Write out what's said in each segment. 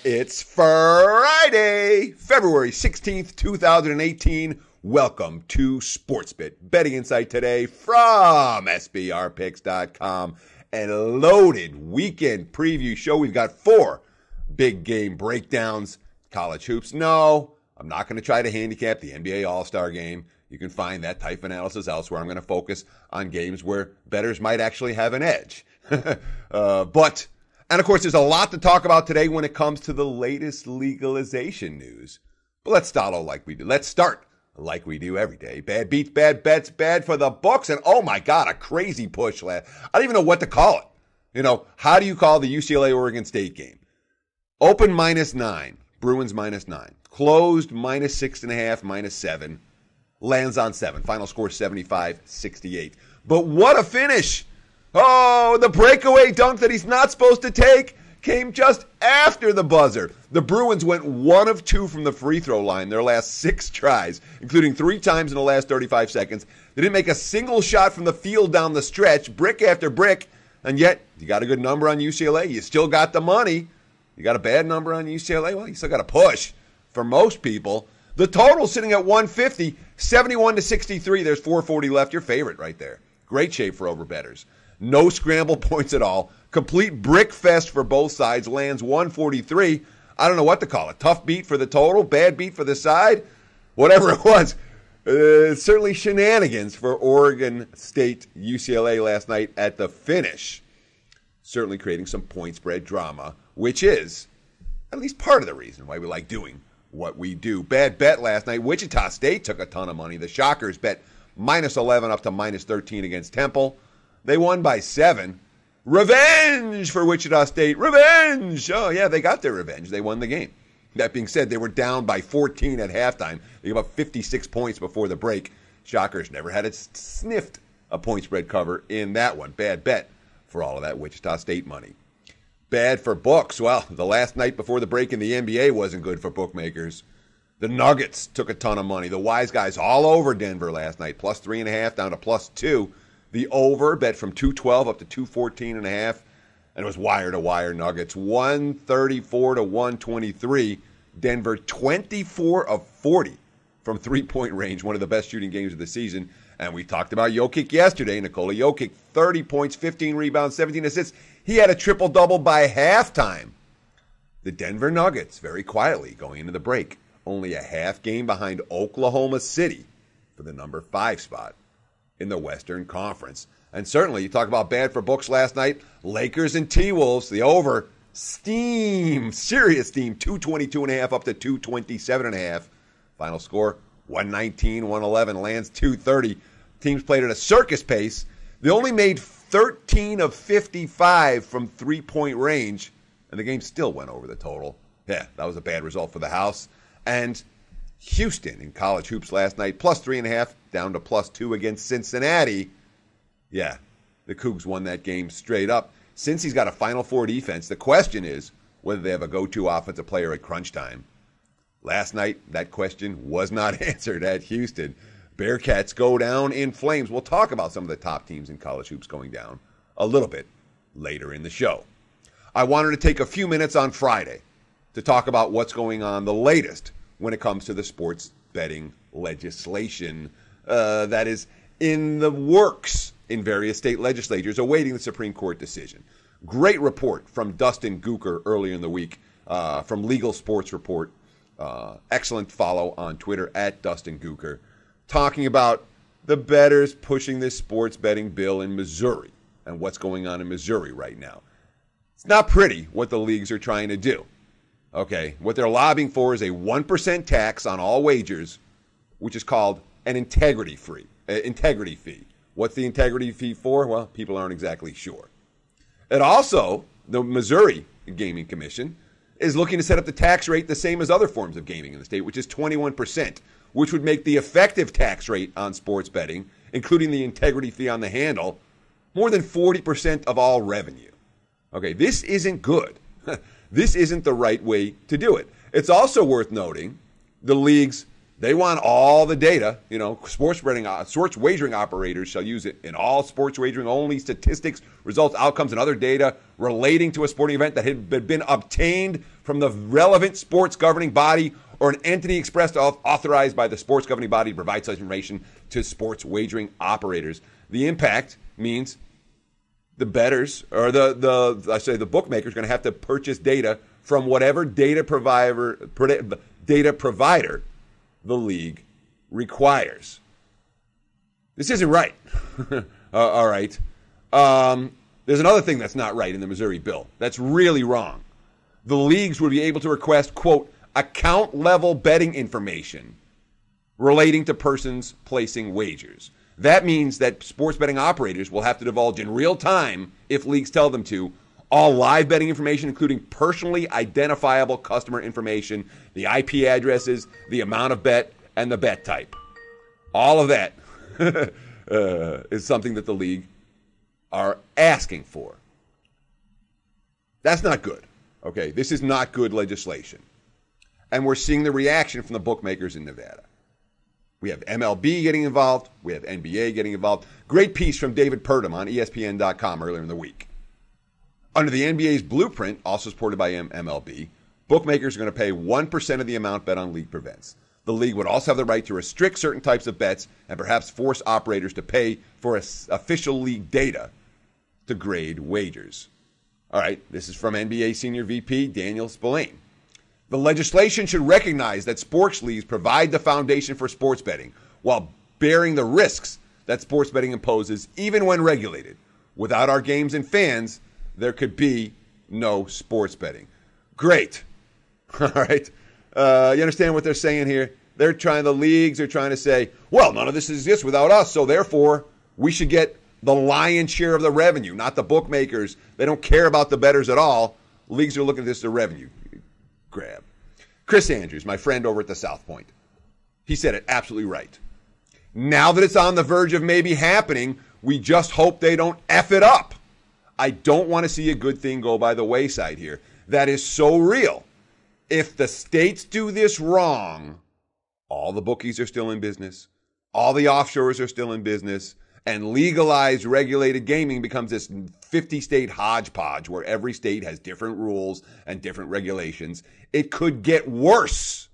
It's Friday, February 16th, 2018. Welcome to Sportsbook Betting Insight today from SBRpicks.com. And a loaded weekend preview show. We've got 4 big game breakdowns. College hoops. No, I'm not going to try to handicap the NBA All-Star game. You can find that type of analysis elsewhere. I'm going to focus on games where bettors might actually have an edge. And of course, there's a lot to talk about today when it comes to the latest legalization news. But let's start like we do. Let's start like we do every day. Bad beats, bad bets, bad for the books. And oh my God, a crazy push last. I don't even know what to call it. You know, how do you call the UCLA Oregon State game? Open -9, Bruins -9. Closed -6.5, -7. Lands on 7. Final score 75-68. But what a finish! Oh, the breakaway dunk that he's not supposed to take came just after the buzzer. The Bruins went 1 of 2 from the free throw line their last 6 tries, including 3 times in the last 35 seconds. They didn't make a single shot from the field down the stretch, brick after brick, and yet you got a good number on UCLA. You still got the money. You got a bad number on UCLA? Well, you still got to push for most people. The total sitting at 150, 71-63. There's 440 left. Your favorite right there. Great shape for overbettors. No scramble points at all. Complete brick fest for both sides. Lands 143. I don't know what to call it. Tough beat for the total. Bad beat for the side. Whatever it was. Certainly shenanigans for Oregon State UCLA last night at the finish. Certainly creating some point spread drama, which is at least part of the reason why we like doing what we do. Bad bet last night. Wichita State took a ton of money. The Shockers bet -11 up to -13 against Temple. They won by 7. Revenge for Wichita State. Revenge! Oh, yeah, they got their revenge. They won the game. That being said, they were down by 14 at halftime. They gave up 56 points before the break. Shockers never had sniffed a point spread cover in that one. Bad bet for all of that Wichita State money. Bad for books. Well, the last night before the break in the NBA wasn't good for bookmakers. The Nuggets took a ton of money. The wise guys all over Denver last night. +3.5 down to +2. The over bet from 212 up to 214.5. And it was wire to wire Nuggets. 134 to 123. Denver 24 of 40 from three-point range. One of the best shooting games of the season. And we talked about Jokic yesterday. Nikola Jokic, 30 points, 15 rebounds, 17 assists. He had a triple-double by halftime. The Denver Nuggets, very quietly going into the break, only a half game behind Oklahoma City for the number 5 spot in the Western Conference. And certainly, you talk about bad for books last night, Lakers and T-Wolves, the over, steam, serious steam, 222.5 up to 227.5. Final score, 119, 111, lands 230. Teams played at a circus pace. They only made 13 of 55 from three-point range, and the game still went over the total. Yeah, that was a bad result for the house. And Houston in college hoops last night, +3.5 down to +2 against Cincinnati. Yeah, the Cougs won that game straight up. Since he's got a Final Four defense, the question is whether they have a go-to offensive player at crunch time. Last night, that question was not answered at Houston. Bearcats go down in flames. We'll talk about some of the top teams in college hoops going down a little bit later in the show. I wanted to take a few minutes on Friday to talk about what's going on, the latest, when it comes to the sports betting legislation that is in the works in various state legislatures awaiting the Supreme Court decision. Great report from Dustin Gooker earlier in the week from Legal Sports Report. Excellent follow on Twitter at Dustin Gooker, talking about the bettors pushing this sports betting bill in Missouri and what's going on in Missouri right now. It's not pretty what the leagues are trying to do. Okay, what they're lobbying for is a 1% tax on all wagers, which is called an integrity fee. What's the integrity fee for? Well, people aren't exactly sure. And also, the Missouri Gaming Commission is looking to set up the tax rate the same as other forms of gaming in the state, which is 21%, which would make the effective tax rate on sports betting, including the integrity fee on the handle, more than 40% of all revenue. Okay, this isn't good. This isn't the right way to do it. It's also worth noting the leagues, they want all the data. You know, sports wagering operators shall use it in all sports wagering only statistics, results, outcomes, and other data relating to a sporting event that had been obtained from the relevant sports governing body or an entity expressed authorized by the sports governing body to provide such information to sports wagering operators. The impact means the bettors or the bookmakers are going to have to purchase data from whatever data provider the league requires. This isn't right. All right. There's another thing that's not right in the Missouri bill. That's really wrong. The leagues would be able to request, quote, account-level betting information relating to persons placing wagers. That means that sports betting operators will have to divulge in real time, if leagues tell them to, all live betting information, including personally identifiable customer information, the IP addresses, the amount of bet, and the bet type. All of that is something that the league are asking for. That's not good. Okay, this is not good legislation. And we're seeing the reaction from the bookmakers in Nevada. We have MLB getting involved. We have NBA getting involved. Great piece from David Purdom on ESPN.com earlier in the week. Under the NBA's blueprint, also supported by MLB, bookmakers are going to pay 1% of the amount bet on league events. The league would also have the right to restrict certain types of bets and perhaps force operators to pay for official league data to grade wagers. All right, this is from NBA Senior VP Daniel Spillane. The legislation should recognize that sports leagues provide the foundation for sports betting while bearing the risks that sports betting imposes even when regulated. Without our games and fans, there could be no sports betting. Great. All right. You understand what they're saying here? The leagues are trying to say, well, none of this exists without us, so therefore we should get the lion's share of the revenue, not the bookmakers. They don't care about the bettors at all. Leagues are looking at this as a revenue grab. Chris Andrews, my friend over at the South Point, he said it absolutely right. Now that it's on the verge of maybe happening, we just hope they don't F it up. I don't want to see a good thing go by the wayside here. That is so real. If the states do this wrong, all the bookies are still in business, all the offshores are still in business, and legalized regulated gaming becomes this 50-state hodgepodge where every state has different rules and different regulations. It could get worse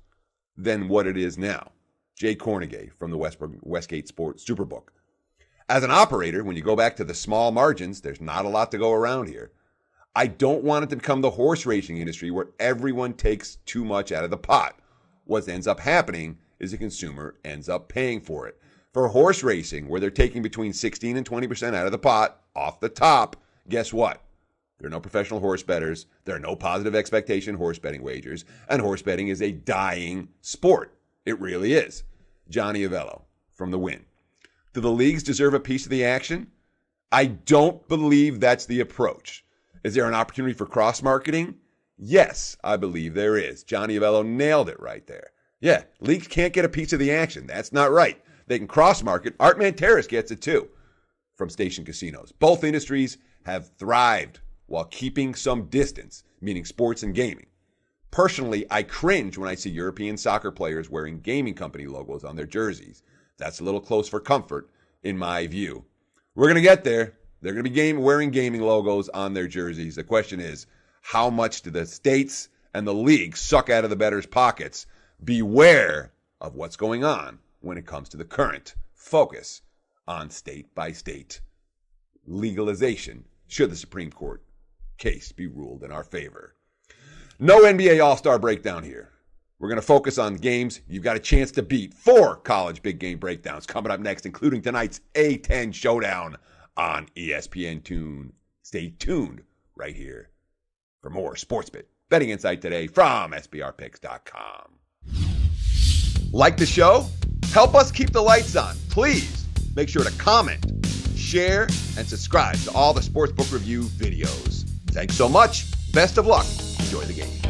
than what it is now. Jay Cornegay from the Westgate Sports Superbook. As an operator, when you go back to the small margins, there's not a lot to go around here. I don't want it to become the horse racing industry where everyone takes too much out of the pot. What ends up happening is the consumer ends up paying for it. For horse racing, where they're taking between 16 and 20% out of the pot, off the top, guess what? There are no professional horse bettors. There are no positive expectation horse betting wagers. And horse betting is a dying sport. It really is. Johnny Avello from The Win. Do the leagues deserve a piece of the action? I don't believe that's the approach. Is there an opportunity for cross-marketing? Yes, I believe there is. Johnny Avello nailed it right there. Yeah, leagues can't get a piece of the action. That's not right. They can cross-market. Art Manteris gets it too from station casinos. Both industries have thrived while keeping some distance, meaning sports and gaming. Personally, I cringe when I see European soccer players wearing gaming company logos on their jerseys. That's a little close for comfort, in my view. We're going to get there. They're going to be wearing gaming logos on their jerseys. The question is, how much do the states and the league suck out of the bettors' pockets? Beware of what's going on when it comes to the current focus on state-by-state legalization, should the Supreme Court case be ruled in our favor. No NBA All-Star breakdown here. We're going to focus on games you've got a chance to beat. 4 college big game breakdowns coming up next, including tonight's A10 showdown on ESPN Tune. Stay tuned right here for more Sportsbit Betting Insight today from SBRpicks.com. Like the show? Help us keep the lights on. Please make sure to comment, share, and subscribe to all the Sportsbook Review videos. Thanks so much. Best of luck. Enjoy the games.